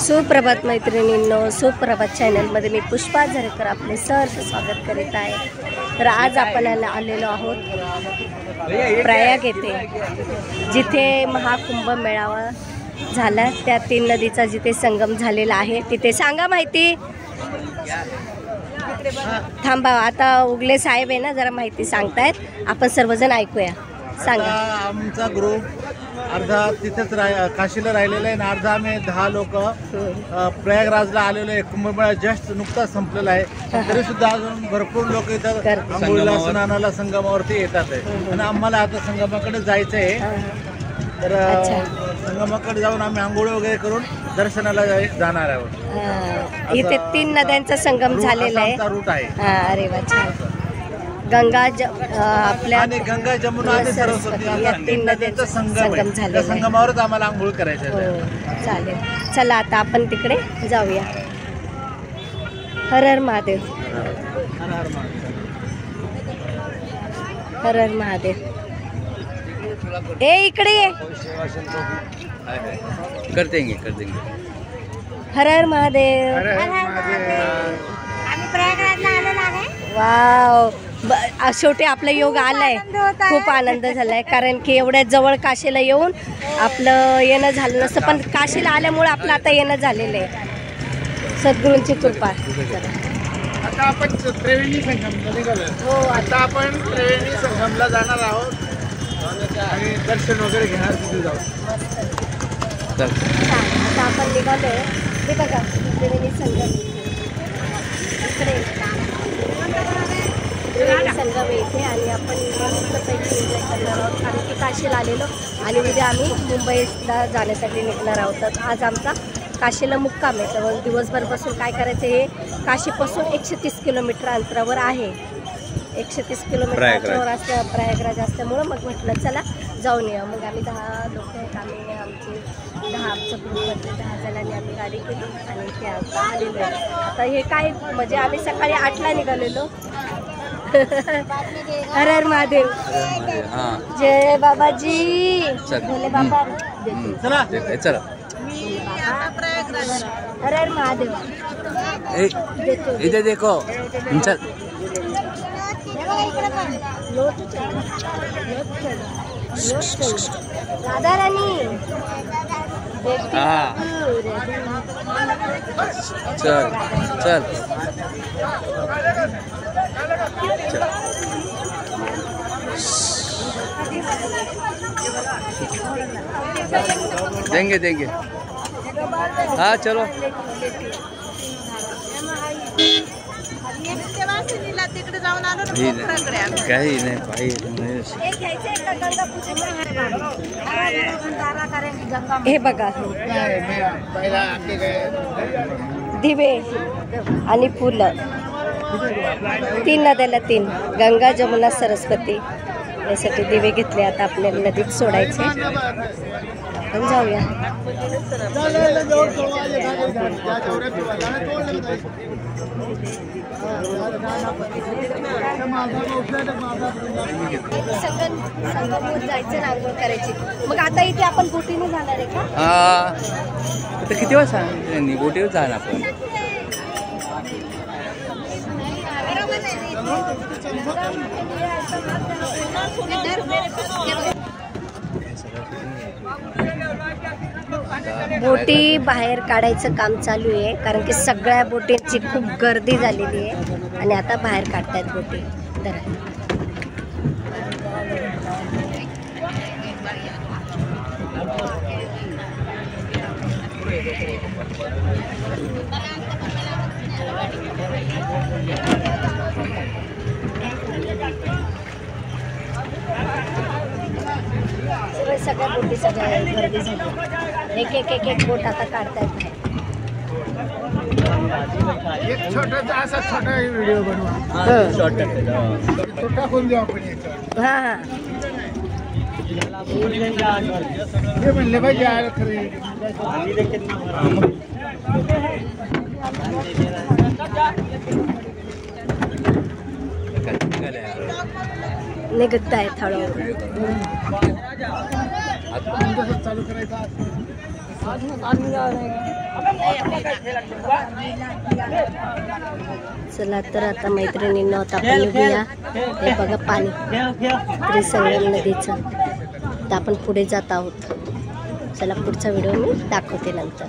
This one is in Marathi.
सुप्रभात मैत्रिणींनो, सुप्रभात चॅनलमध्ये मी पुष्पा झरेकर आपले सहर्ष स्वागत करीत आहे। तर आज आपण आलेलो आहोत प्रयाग येथे, जिथे महाकुंभ मेळावा झाला, त्या 3 नदीचा जिथे संगम झालेला आहे। तिथे सांगा माहिती, थांबा आता उगले साहेब आहे ना, जरा माहिती सांगतायत, आपण सर्वजण ऐकूया। सांगा। आमचा ग्रुप अर्धा तिथेच काशीला राहिलेला आहे, अर्धा आम्ही 10 लोक प्रयागराजला आलेलो आहे। कुंभमेळा जस्ट नुकताच संपलेला आहे, तरी सुद्धा अजून भरपूर लोक इथं आंघोळीला स्नानाला संगमावरती येतात आहे। आणि आम्हाला आता संगमाकडे जायचं आहे, तर संगमाकडे जाऊन आम्ही आंघोळ वगैरे करून दर्शनाला जाणार आहोत। इथे 3 नद्यांचा संगम झालेला आहे। रूट आहे। अरे वा, छान। गंगा आपल्या आणि गंगा जमुना आणि सरस्वती या 3 नद्यांचा संगम झाला। संगमावरच आम्हाला आंघोळ करायचं आहे। चालेल, चला आता आपण तिकडे जाऊया। हर हर महादेव, हर हर महादेव। ए इकडे ये, कर देंगे। हर हर महादेव। आम्ही प्रयागराजला आलेलो आहे। वाव, शेवटी आपला योग आलाय, खूप आनंद झालाय, कारण की एवढ्या जवळ काशीला येऊन आपलं येणं झालं नसतं, पण काशीला आल्यामुळे आपलं आता येणं झालेलं आहे, सद्गुरूंची कृपा। आता आपण त्रिवेणी संगमला निघालो। हो, आता आपण त्रिवेणी संगमला जाणार आहोत आणि दर्शन वगैरे घेणार तिथे जाऊ। आता आपण निघालोय, हे बघा त्रिवेणी संगम इकडे, त्रिवेणी संगम येथे, आणि आपण मस्तपैकी एन्जॉय करणार आहोत, कारण की काशीला आलेलो आणि उद्या आम्ही मुंबईला जाण्यासाठी निघणार आहोत। तर आज आमचा काशीला मुक्काम आहे, तर दिवसभर बसून काय करायचं, हे काशीपासून 130 किलोमीटर अंतरावर आहे। 130 किलोमीटर अंतरावर असतं प्रयागराज असल्यामुळं मग म्हटलं चला जाऊन या। मग आम्ही 10 लोक आहेत, आम्ही आमचं ग्रुपमध्ये 10 जणांनी आम्ही गाडी केली आणि त्या आलेलो आहे। आता हे काय म्हणजे आम्ही सकाळी 8ला निघालेलो। हर हर महादेव, जय बाबाजी, भोले बाबा, चला चला। हर हर महादेव। इधर देखो, चल। राधा रानी, चल चल देंगे। हाँ चलो। तिकडे जाऊन आलो काही नाही, हे बघा दिवे आणि फुलं, 3 नद्याला 3, गंगा जमुना सरस्वती, यासाठी दिवे घेतले। आता आपल्याला नदीत सोडायचे, आपण जाऊया। संगमवर जायचं ना, आंघोळ करायची। मग आता इथे आपण बोटीने जाणार आहे का? आता किती वाजता बोटीवर जाणार आपण? बोटी बाहेर काढायचं काम चालू आहे, कारण की सगळ्या बोटींची खूप गर्दी झालेली आहे आणि आता बाहेर काढतायत बोटी। सगळ्या बोटी गर्दी झाली, एक बोट आता काढतायत। एक छोटा व्हिडिओ बनवा, छोटा खोल देऊ आपण याचा। हा हे म्हणले पाहिजे खरे। निघत आहेत हळूहळू। चालू करायचा। चला तर आता मैत्रिणींना आता आपण निघूया. हे बघा पाणी इकडे सगळं नदीचं. तर आपण पुढे जात आहोत. चला पुढचा व्हिडिओ मी दाखवते नंतर.